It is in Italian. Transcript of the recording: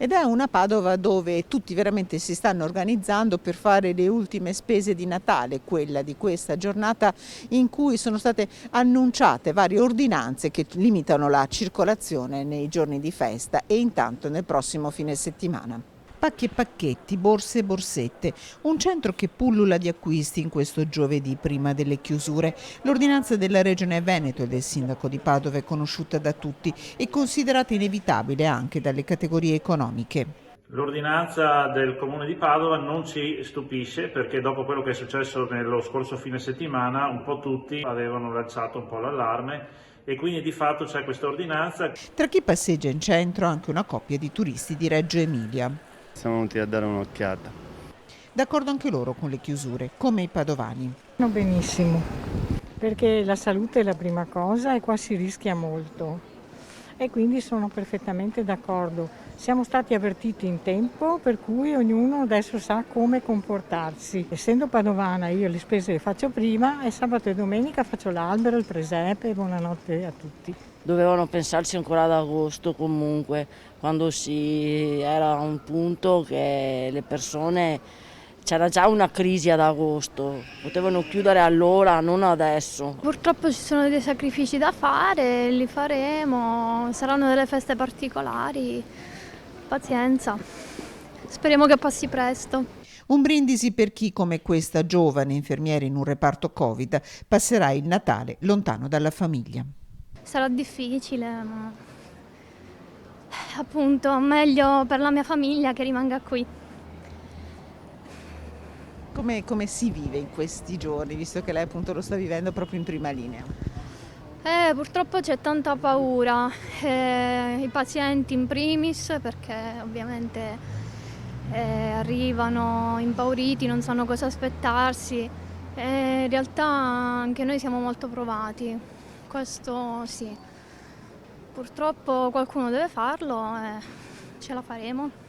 Ed è una Padova dove tutti veramente si stanno organizzando per fare le ultime spese di Natale, quella di questa giornata in cui sono state annunciate varie ordinanze che limitano la circolazione nei giorni di festa e intanto nel prossimo fine settimana. Pacchi e pacchetti, borse e borsette, un centro che pullula di acquisti in questo giovedì prima delle chiusure. L'ordinanza della Regione Veneto e del sindaco di Padova è conosciuta da tutti e considerata inevitabile anche dalle categorie economiche. L'ordinanza del Comune di Padova non ci stupisce perché dopo quello che è successo nello scorso fine settimana un po' tutti avevano lanciato un po' l'allarme e quindi di fatto c'è questa ordinanza. Tra chi passeggia in centro anche una coppia di turisti di Reggio Emilia. Siamo venuti a dare un'occhiata. D'accordo anche loro con le chiusure, come i padovani. No, benissimo, perché la salute è la prima cosa e qua si rischia molto e quindi sono perfettamente d'accordo. Siamo stati avvertiti in tempo per cui ognuno adesso sa come comportarsi. Essendo padovana io le spese le faccio prima e sabato e domenica faccio l'albero, il presepe, buonanotte a tutti. Dovevano pensarci ancora ad agosto comunque, quando si era a un punto che le persone, c'era già una crisi ad agosto, potevano chiudere allora, non adesso. Purtroppo ci sono dei sacrifici da fare, li faremo, saranno delle feste particolari, pazienza, speriamo che passi presto. Un brindisi per chi, come questa giovane infermiera in un reparto Covid, passerà il Natale lontano dalla famiglia. Sarà difficile, ma appunto meglio per la mia famiglia che rimanga qui. Come si vive in questi giorni, visto che lei appunto lo sta vivendo proprio in prima linea? Purtroppo c'è tanta paura, i pazienti in primis perché ovviamente arrivano impauriti, non sanno cosa aspettarsi. In realtà anche noi siamo molto provati, questo sì. Purtroppo qualcuno deve farlo e ce la faremo.